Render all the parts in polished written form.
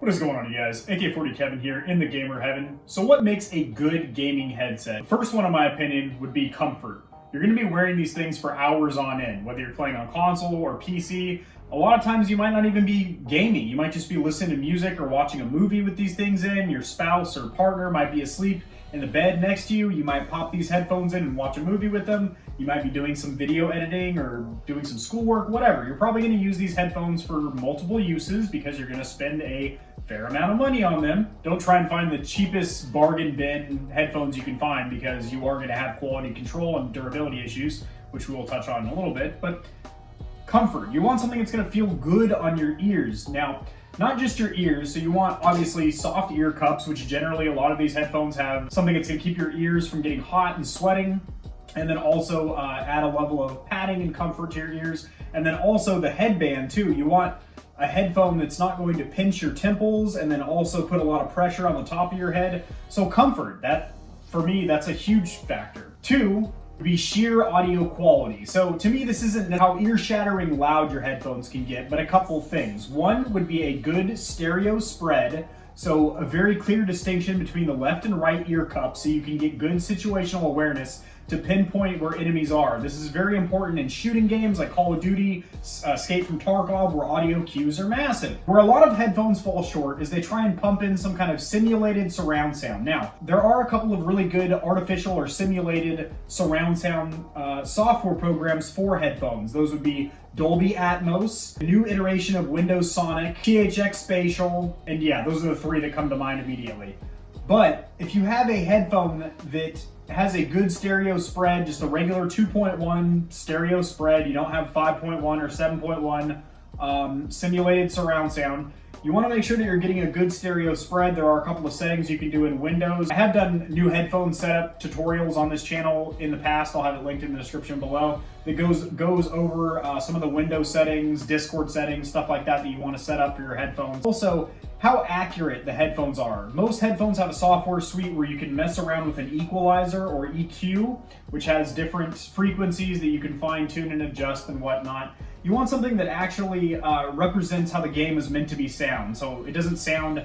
What is going on, you guys? AK40 Kevin here in the gamer heaven. So what makes a good gaming headset? The first one, in my opinion, would be comfort. You're going to be wearing these things for hours on end, whether you're playing on console or PC. A lot of times you might not even be gaming. You might just be listening to music or watching a movie with these things in. Your spouse or partner might be asleep in the bed next to you. You might pop these headphones in and watch a movie with them. You might be doing some video editing or doing some schoolwork, whatever. You're probably going to use these headphones for multiple uses because you're going to spend a fair amount of money on them. Don't try and find the cheapest bargain bin headphones you can find because you are going to have quality control and durability issues, which we will touch on in a little bit. But comfort, you want something that's going to feel good on your ears. Now, not just your ears, so you want obviously soft ear cups, which generally a lot of these headphones have something that's going to keep your ears from getting hot and sweating, and then also add a level of padding and comfort to your ears. And then also the headband too. You want a headphone that's not going to pinch your temples and then also put a lot of pressure on the top of your head. So comfort, that for me, that's a huge factor. Two, be sheer audio quality. So to me, this isn't how ear-shattering loud your headphones can get, but a couple things. One would be a good stereo spread, so a very clear distinction between the left and right ear cups so you can get good situational awareness to pinpoint where enemies are. This is very important in shooting games like Call of Duty, Escape from Tarkov, where audio cues are massive. Where a lot of headphones fall short is they try and pump in some kind of simulated surround sound. Now, there are a couple of really good artificial or simulated surround sound software programs for headphones. Those would be Dolby Atmos, the new iteration of Windows Sonic, THX Spatial, and yeah, those are the three that come to mind immediately. But if you have a headphone that has a good stereo spread, just a regular 2.1 stereo spread, you don't have 5.1 or 7.1 simulated surround sound, you want to make sure that you're getting a good stereo spread. There are a couple of settings you can do in Windows. I have done new headphone setup tutorials on this channel in the past. I'll have it linked in the description below. That goes over some of the Windows settings, Discord settings, stuff like that you want to set up for your headphones. Also, how accurate the headphones are. Most headphones have a software suite where you can mess around with an equalizer or EQ, which has different frequencies that you can fine tune and adjust and whatnot. You want something that actually represents how the game is meant to be sound. So it doesn't sound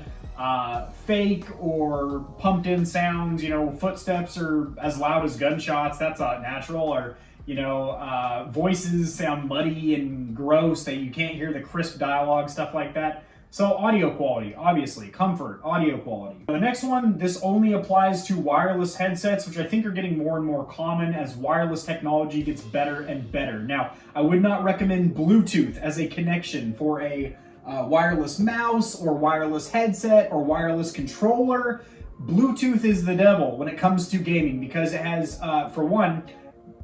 fake or pumped in sounds, you know, footsteps are as loud as gunshots, that's not natural, or you know, voices sound muddy and gross that you can't hear the crisp dialogue, stuff like that. So audio quality, obviously, comfort, audio quality. The next one, this only applies to wireless headsets, which I think are getting more and more common as wireless technology gets better and better. Now, I would not recommend Bluetooth as a connection for a wireless mouse or wireless headset or wireless controller. Bluetooth is the devil when it comes to gaming because it has, for one,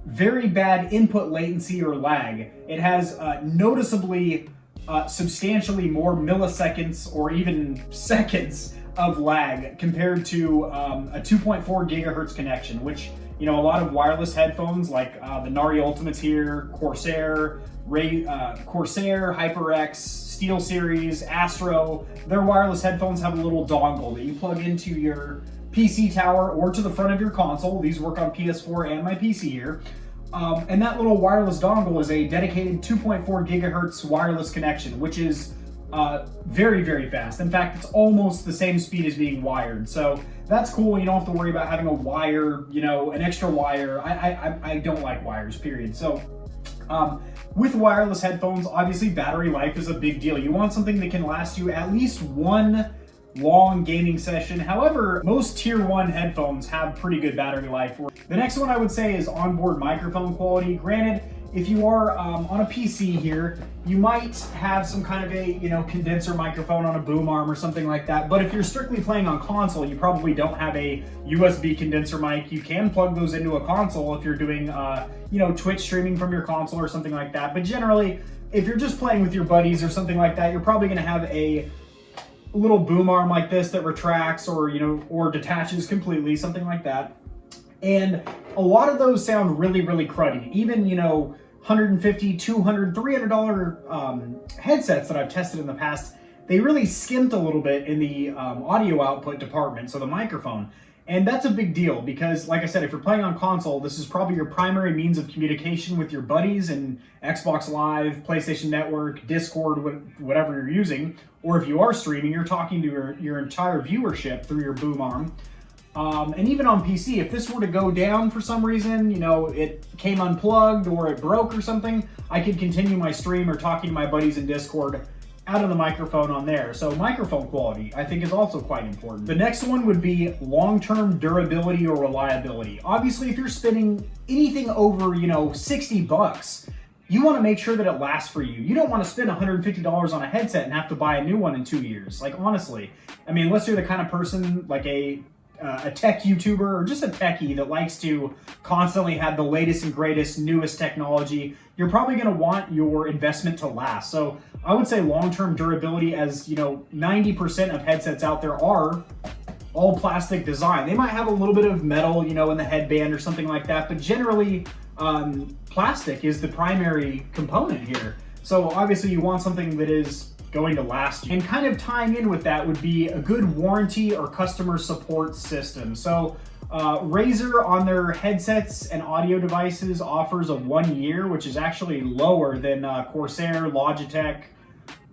very bad input latency or lag. It has noticeably substantially more milliseconds or even seconds of lag compared to a 2.4 gigahertz connection, which, you know, a lot of wireless headphones like the Nari Ultimates here, Corsair, HYPR, Steel Series, Astro, their wireless headphones have a little dongle that you plug into your PC tower or to the front of your console. These work on PS4 and my PC here. And that little wireless dongle is a dedicated 2.4 gigahertz wireless connection, which is very, very fast. In fact, it's almost the same speed as being wired. So that's cool. You don't have to worry about having a wire, you know, an extra wire. I don't like wires, period. So with wireless headphones, obviously battery life is a big deal. You want something that can last you at least one long gaming session. However, most tier 1 headphones have pretty good battery life. The next one I would say is onboard microphone quality. Granted, if you are on a PC here, you might have some kind of a, you know, condenser microphone on a boom arm or something like that. But if you're strictly playing on console, you probably don't have a USB condenser mic. You can plug those into a console if you're doing, you know, Twitch streaming from your console or something like that. But generally, if you're just playing with your buddies or something like that, you're probably going to have a little boom arm like this that retracts or, you know, or detaches completely, something like that. And a lot of those sound really, really cruddy. Even, you know, $150, $200, $300 headsets that I've tested in the past, they really skimped a little bit in the audio output department, so the microphone. And that's a big deal because, like I said, if you're playing on console, this is probably your primary means of communication with your buddies and Xbox Live, PlayStation Network, Discord, whatever you're using. Or if you are streaming, you're talking to your entire viewership through your boom arm. And even on PC, if this were to go down for some reason, you know, it came unplugged or it broke or something, I could continue my stream or talking to my buddies in Discord out of the microphone on there. So microphone quality, I think, is also quite important. The next one would be long-term durability or reliability. Obviously, if you're spending anything over, you know, 60 bucks, you want to make sure that it lasts for you. You don't want to spend $150 on a headset and have to buy a new one in 2 years. Like, honestly, I mean, unless you're the kind of person like a tech YouTuber or just a techie that likes to constantly have the latest and greatest, newest technology, you're probably going to want your investment to last. So I would say long-term durability, as you know, 90% of headsets out there are all plastic design. They might have a little bit of metal, you know, in the headband or something like that, but generally plastic is the primary component here. So obviously you want something that is going to last. And kind of tying in with that would be a good warranty or customer support system. So Razer on their headsets and audio devices offers a 1 year, which is actually lower than Corsair, Logitech,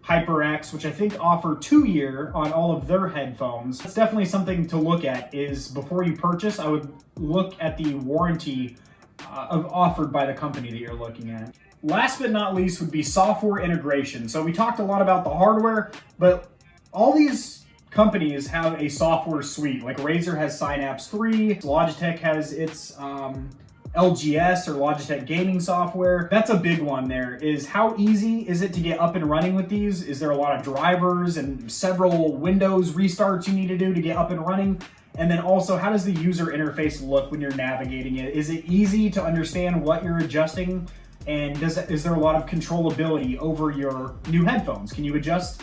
HYPR, which I think offer 2 year on all of their headphones. It's definitely something to look at. Is before you purchase, I would look at the warranty offered by the company that you're looking at. Last but not least would be software integration. So we talked a lot about the hardware, but all these companies have a software suite. Like Razer has Synapse 3, Logitech has its LGS or Logitech gaming software. That's a big one there, is how easy is it to get up and running with these? Is there a lot of drivers and several Windows restarts you need to do to get up and running? And then also, how does the user interface look when you're navigating it? Is it easy to understand what you're adjusting? And is there a lot of controllability over your new headphones? Can you adjust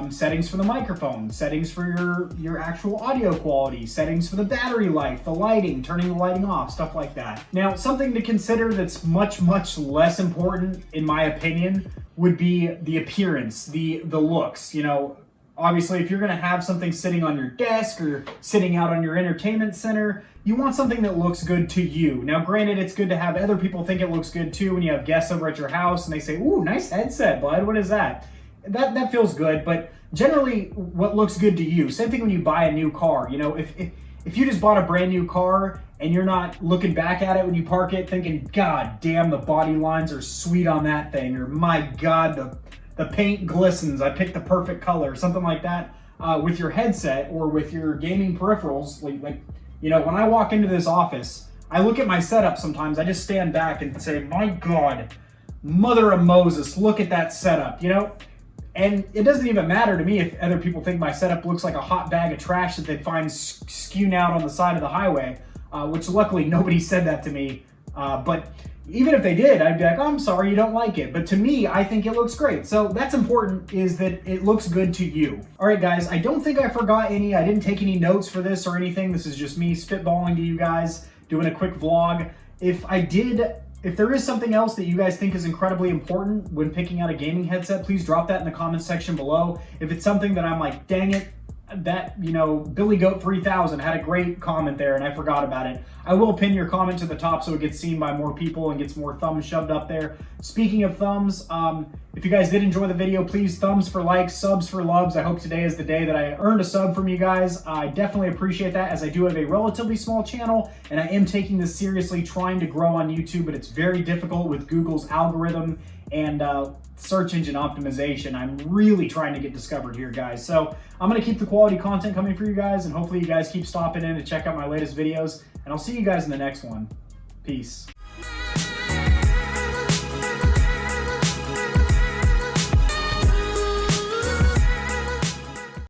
settings for the microphone, settings for your actual audio quality, settings for the battery life, the lighting, turning the lighting off, stuff like that. Now, something to consider that's much, much less important, in my opinion, would be the appearance, the looks. You know, obviously, if you're going to have something sitting on your desk or sitting out on your entertainment center, you want something that looks good to you. Now, granted, it's good to have other people think it looks good too when you have guests over at your house and they say, "Ooh, nice headset, bud. What is that?" That feels good, but generally, what looks good to you. Same thing when you buy a new car. You know, if you just bought a brand new car and you're not looking back at it when you park it thinking, "God damn, the body lines are sweet on that thing," or "My God, the paint glistens, I picked the perfect color," something like that, with your headset or with your gaming peripherals. Like, you know, when I walk into this office, I look at my setup sometimes, I just stand back and say, "My God, mother of Moses, look at that setup," you know? And it doesn't even matter to me if other people think my setup looks like a hot bag of trash that they find skewed out on the side of the highway, which luckily nobody said that to me. But even if they did, I'd be like, "Oh, I'm sorry you don't like it." But to me, I think it looks great. So that's important, is that it looks good to you. All right, guys, I don't think I forgot any. I didn't take any notes for this or anything. This is just me spitballing to you guys, doing a quick vlog. If there is something else that you guys think is incredibly important when picking out a gaming headset, please drop that in the comments section below. If it's something that I'm like, "Dang it, that, you know, Billy Goat 3000 had a great comment there and I forgot about it," I will pin your comment to the top so it gets seen by more people and gets more thumbs shoved up there. Speaking of thumbs, if you guys did enjoy the video, please thumbs for likes, subs for loves. I hope today is the day that I earned a sub from you guys. I definitely appreciate that, as I do have a relatively small channel and I am taking this seriously, trying to grow on YouTube, but it's very difficult with Google's algorithm and search engine optimization. I'm really trying to get discovered here, guys. So I'm going to keep the quality content coming for you guys, and hopefully you guys keep stopping in to check out my latest videos, and I'll see you guys in the next one. Peace.